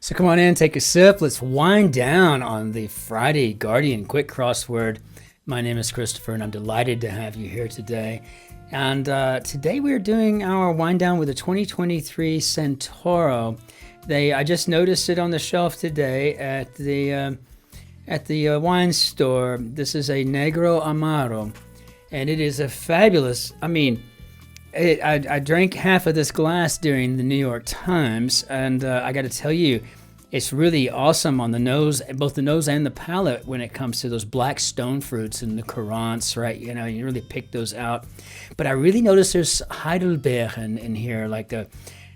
So come on in, take a sip. Let's wind down on the Friday Guardian Quick Crossword. My name is Christopher, and I'm delighted to have you here today. And today we're doing our wind down with the 2023 Centauro. I just noticed it on the shelf today at the wine store. This is a Negro Amaro, and it is a fabulous. I drank half of this glass during the New York Times, and I got to tell you, it's really awesome on the nose, both the nose and the palate, when it comes to those black stone fruits and the currants, right? You know, you really pick those out. But I really notice there's Heidelbeeren in here, like the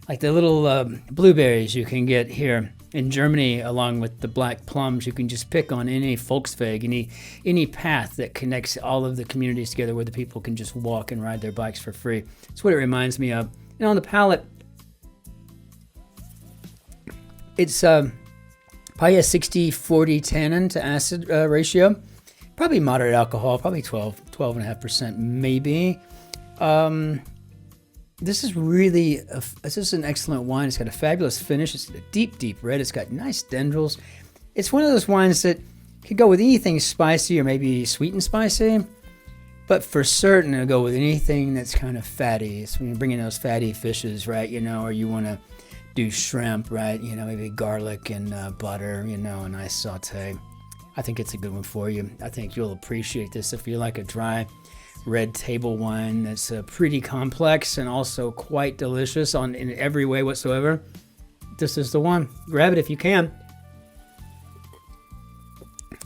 little blueberries you can get here in Germany, along with the black plums. You can just pick on any Volksweg, any path that connects all of the communities together, where the people can just walk and ride their bikes for free. That's what it reminds me of. And on the palate, it's probably a 60-40 tannin to acid ratio. Probably moderate alcohol, probably 12.5% maybe. This is an excellent wine. It's got a fabulous finish. It's a deep red. It's got nice dendrils. It's one of those wines that could go with anything spicy or maybe sweet and spicy, but for certain it'll go with anything that's kind of fatty. So when you're bringing those fatty fishes, right, you know, or you want to do shrimp, right, you know, maybe garlic and butter, you know, a nice saute. I think it's a good one for you. I think you'll appreciate this if you like a dry red table wine that's pretty complex and also quite delicious in every way whatsoever. This is the one. Grab it if you can.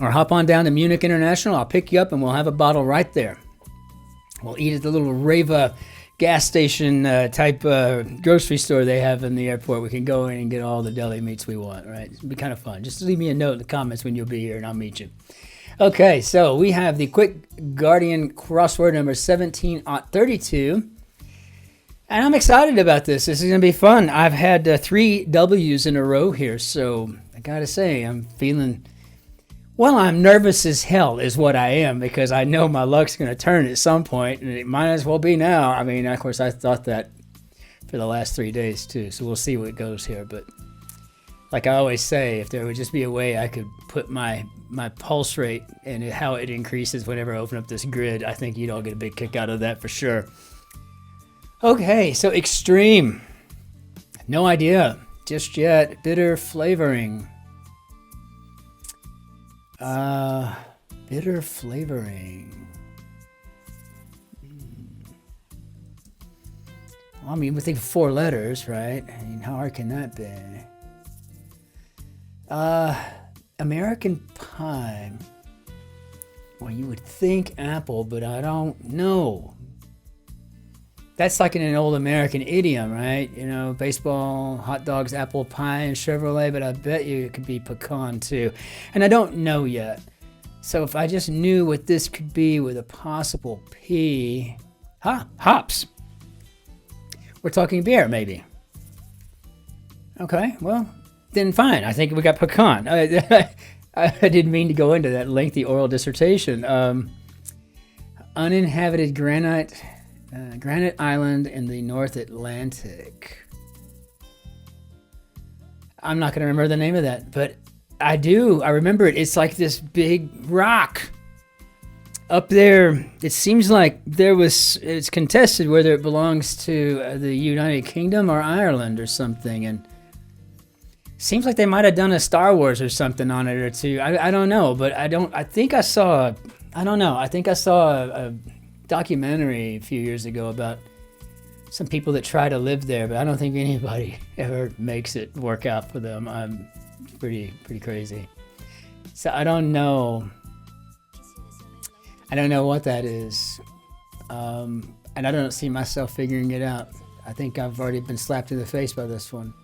Or hop on down to Munich International. I'll pick you up and we'll have a bottle right there. We'll eat at the little Reva gas station type grocery store they have in the airport. We can go in and get all the deli meats we want, right? It'll be kind of fun. Just leave me a note in the comments when you'll be here and I'll meet you. Okay, so we have the Quick Guardian Crossword number 17-32. And I'm excited about this. This is going to be fun. I've had 3 W's in a row here, so I got to say, I'm feeling... Well, I'm nervous as hell is what I am, because I know my luck's going to turn at some point, and it might as well be now. I mean, of course, I thought that for the last 3 days, too, so we'll see what goes here. But like I always say, if there would just be a way I could put my pulse rate and how it increases whenever I open up this grid, I think you'd all get a big kick out of that for sure. Okay, so extreme. No idea just yet. Bitter flavoring. Bitter flavoring. Well, I mean, we think 4 letters, right? I mean, how hard can that be? American pie. Well, you would think apple, but I don't know. That's like in an old American idiom, right? You know, baseball, hot dogs, apple pie, and Chevrolet, but I bet you it could be pecan too. And I don't know yet. So if I just knew what this could be with a possible P. Hops. We're talking beer, maybe. Okay, well, then fine. I think we got pecan. I didn't mean to go into that lengthy oral dissertation. Uninhabited granite island in the North Atlantic. I'm not going to remember the name of that, but I do. I remember it. It's like this big rock up there. It seems like it's contested whether it belongs to the United Kingdom or Ireland or something, and seems like they might have done a Star Wars or something on it or two. I don't know, but I think I saw a documentary a few years ago about some people that try to live there, but I don't think anybody ever makes it work out for them. I'm pretty crazy. So I don't know what that is. And I don't see myself figuring it out. I think I've already been slapped in the face by this one.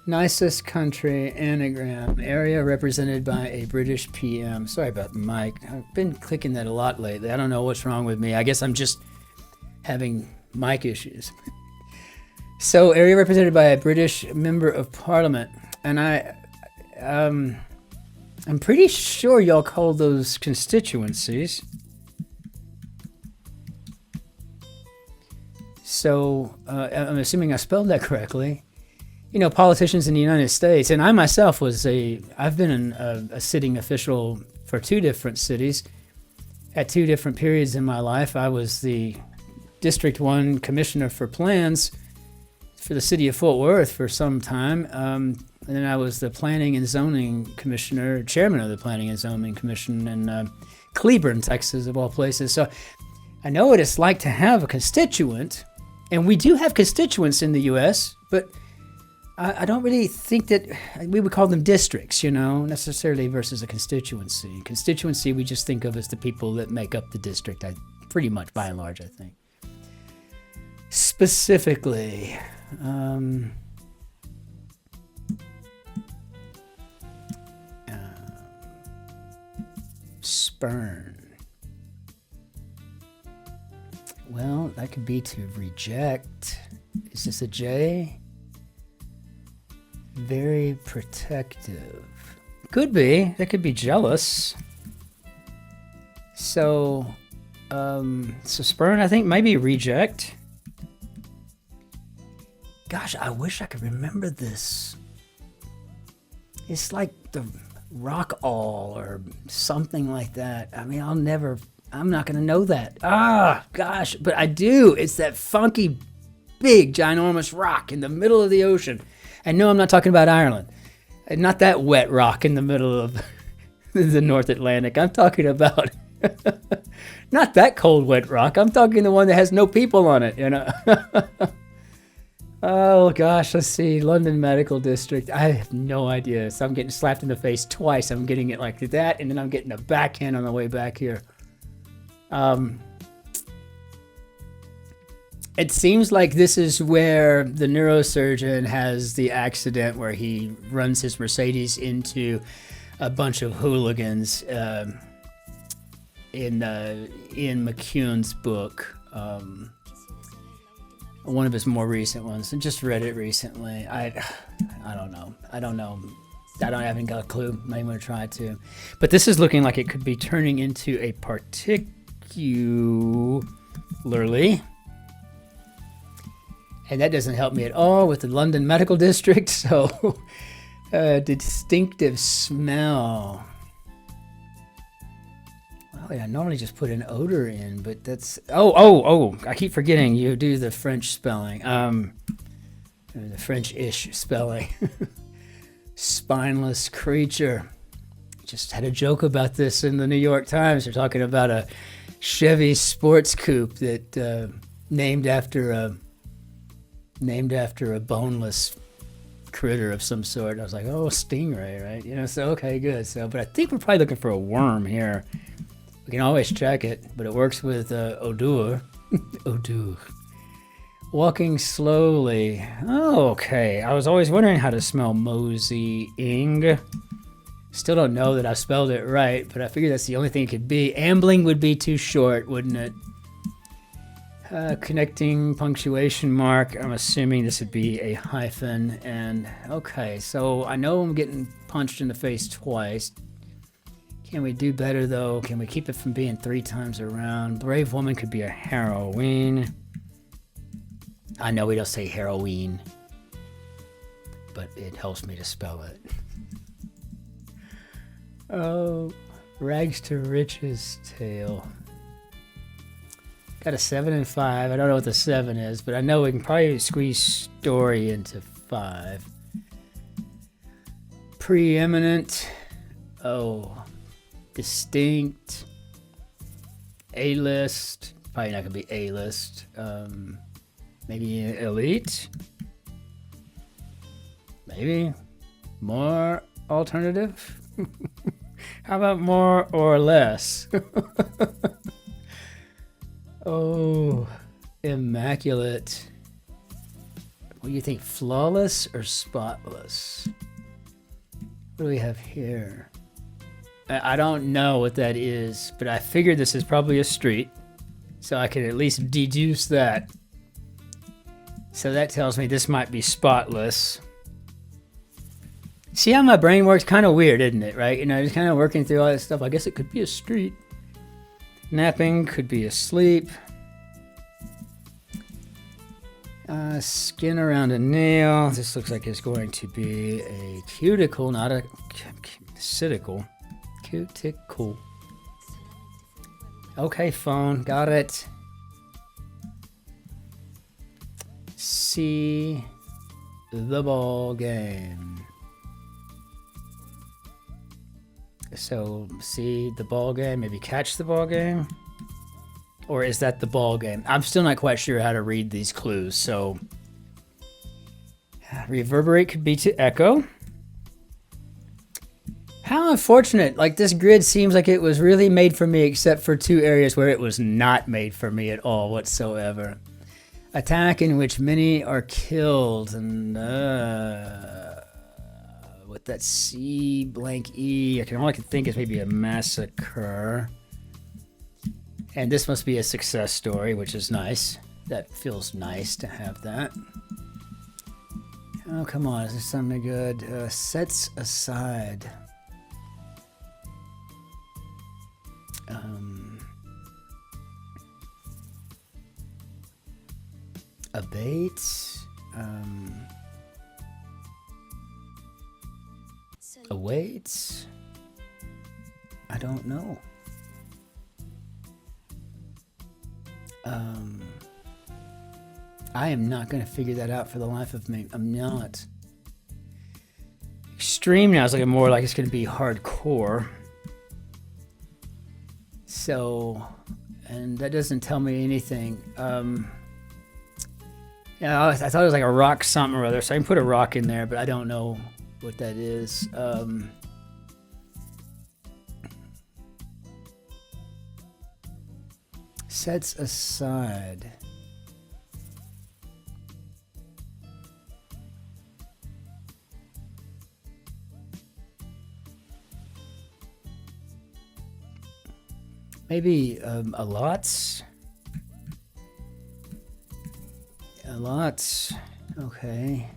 Nicest country anagram. Area represented by a British PM. Sorry about Mike. I've been clicking that a lot lately. I don't know what's wrong with me. I guess I'm just having mic issues. So, area represented by a British member of Parliament. And I'm pretty sure y'all call those constituencies. So, I'm assuming I spelled that correctly. politicians in the United States, and I myself I've been a sitting official for 2 different cities at 2 different periods in my life. I was the District 1 Commissioner for Plans for the city of Fort Worth for some time. And then I was the Planning and Zoning Commissioner, Chairman of the Planning and Zoning Commission in Cleburne, Texas, of all places. So I know what it's like to have a constituent, and we do have constituents in the U.S., but I don't really think that we would call them districts, necessarily versus a constituency. Constituency we just think of as the people that make up the district, pretty much by and large, I think. Specifically, spurn. Well, that could be to reject. Is this a J? Very protective. Could be. That could be jealous. So spurn, I think, maybe reject. Gosh, I wish I could remember this. It's like the rock all or something like that. I mean, I'm not going to know that. Gosh, but I do. It's that funky, big, ginormous rock in the middle of the ocean. And no, I'm not talking about Ireland. Not that wet rock in the middle of the North Atlantic. I'm talking about not that cold, wet rock. I'm talking the one that has no people on it, Oh, gosh, let's see. London Medical District. I have no idea. So I'm getting slapped in the face twice. I'm getting it like that, and then I'm getting a backhand on the way back here. It seems like this is where the neurosurgeon has the accident where he runs his Mercedes into a bunch of hooligans in McCune's book. One of his more recent ones. I just read it recently. I don't know. I haven't got a clue. I'm not even going to try to. But this is looking like it could be turning into a particularly. And that doesn't help me at all with the London Medical District. So, distinctive smell. Well, I normally just put an odor in, but that's... Oh, I keep forgetting you do the French spelling. The French-ish spelling. Spineless creature. Just had a joke about this in the New York Times. They're talking about a Chevy sports coupe that named after a boneless critter of some sort. I was like, oh, stingray, right? So okay, good. So, but I think we're probably looking for a worm here. We can always check it, but it works with odor. Odor. Walking slowly. Oh, okay. I was always wondering how to smell moseying. Still don't know that I spelled it right, but I figured that's the only thing it could be. Ambling would be too short, wouldn't it? Connecting punctuation mark. I'm assuming this would be a hyphen. And okay, so I know I'm getting punched in the face twice. Can we do better though? Can we keep it from being 3 times around? Brave woman could be a heroine. I know we don't say heroine, but it helps me to spell it. Oh, rags to riches tale. Got a 7 and 5. I don't know what the 7 is, but I know we can probably squeeze story into 5. Preeminent. Oh. Distinct. A-list. Probably not going to be A-list. Maybe elite. Maybe. More alternative. How about more or less? Oh, immaculate. What do you think, flawless or spotless? What do we have here? I don't know what that is, but I figured this is probably a street, so I can at least deduce that. So that tells me this might be spotless. See how my brain works? Kind of weird, isn't it, right? Just kind of working through all that stuff. I guess it could be a street. Napping could be asleep. Skin around a nail. This looks like it's going to be a cuticle, not a cuticle. Cuticle. Okay, phone. Got it. See the ball game. So, see the ball game. Maybe catch the ball game. Or is that the ball game? I'm still not quite sure how to read these clues. So, reverberate could be to echo. How unfortunate. Like, this grid seems like it was really made for me, except for two areas where it was not made for me at all whatsoever. Attack in which many are killed. And with that C blank E, all I can think is maybe a massacre. And this must be a success story, which is nice. That feels nice to have that. Oh, come on. Is there something good? Sets aside. Abate. Awaits. I don't know. I am not going to figure that out for the life of me. I'm not. Extreme now is looking more like it's going to be hardcore. So, and that doesn't tell me anything. Yeah, I thought it was like a rock something or other, so I can put a rock in there, but I don't know what that is. Sets aside. Maybe a lot. A lot. Okay.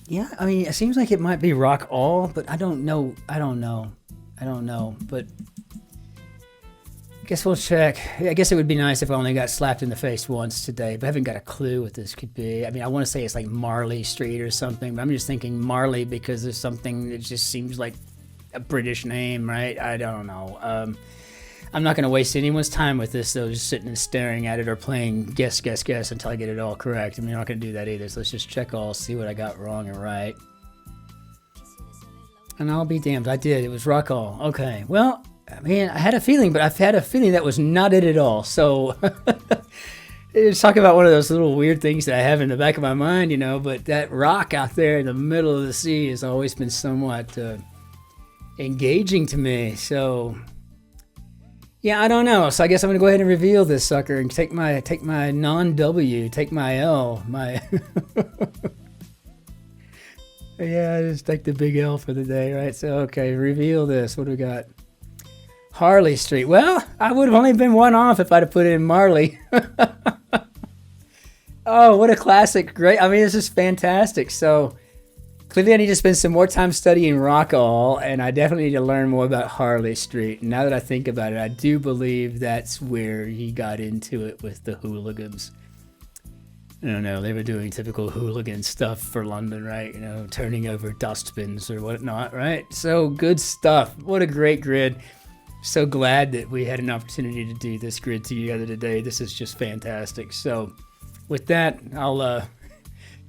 Yeah, I mean, it seems like it might be rock all, but I don't know. But I guess we'll check. I guess it would be nice if I only got slapped in the face once today, but I haven't got a clue what this could be. I mean, I want to say it's like Marley Street or something, but I'm just thinking Marley because there's something that just seems like a British name, right? I don't know. I'm not going to waste anyone's time with this, though, just sitting and staring at it or playing guess until I get it all correct. I mean, I'm not going to do that either, so let's just check all, see what I got wrong and right. And I'll be damned, I did. It was rock all. Okay, well, I mean, I had a feeling, but I've had a feeling that was not it at all. So, it's talking about one of those little weird things that I have in the back of my mind, you know, but that rock out there in the middle of the sea has always been somewhat engaging to me. So, yeah, I don't know. So I guess I'm gonna go ahead and reveal this sucker and take my non-W, take my L, my. Yeah, just take the big L for the day, right? So okay, reveal this. What do we got? Harley Street. Well, I would have only been one off if I'd have put it in Marley. Oh, what a classic! Great. I mean, this is fantastic. So. Clearly, I need to spend some more time studying rock all, and I definitely need to learn more about Harley Street. And now that I think about it, I do believe that's where he got into it with the hooligans. I don't know, they were doing typical hooligan stuff for London, right? You know, turning over dustbins or whatnot, right? So good stuff. What a great grid. So glad that we had an opportunity to do this grid together today. This is just fantastic. So with that, I'll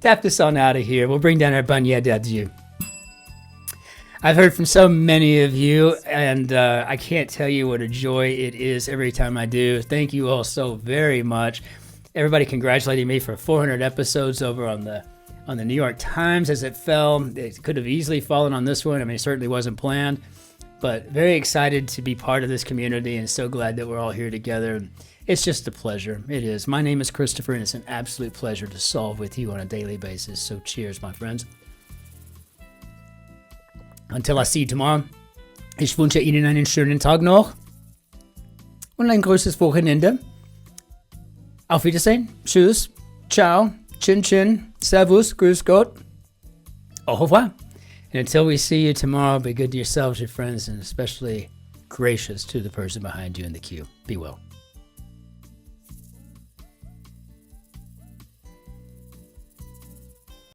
tap this on out of here. We'll bring down our Banya Dadju. I've heard from so many of you, and I can't tell you what a joy it is every time I do. Thank you all so very much. Everybody congratulating me for 400 episodes over on the New York Times as it fell. It could have easily fallen on this one. I mean, it certainly wasn't planned, but very excited to be part of this community and so glad that we're all here together. It's just a pleasure. It is. My name is Christopher, and it's an absolute pleasure to solve with you on a daily basis. So cheers, my friends. Until I see you tomorrow, ich wünsche Ihnen einen schönen Tag noch und ein großes Wochenende. Auf Wiedersehen. Tschüss. Ciao. Cin-Cin. Servus. Grüß Gott. Au revoir. And until we see you tomorrow, be good to yourselves, your friends, and especially gracious to the person behind you in the queue. Be well.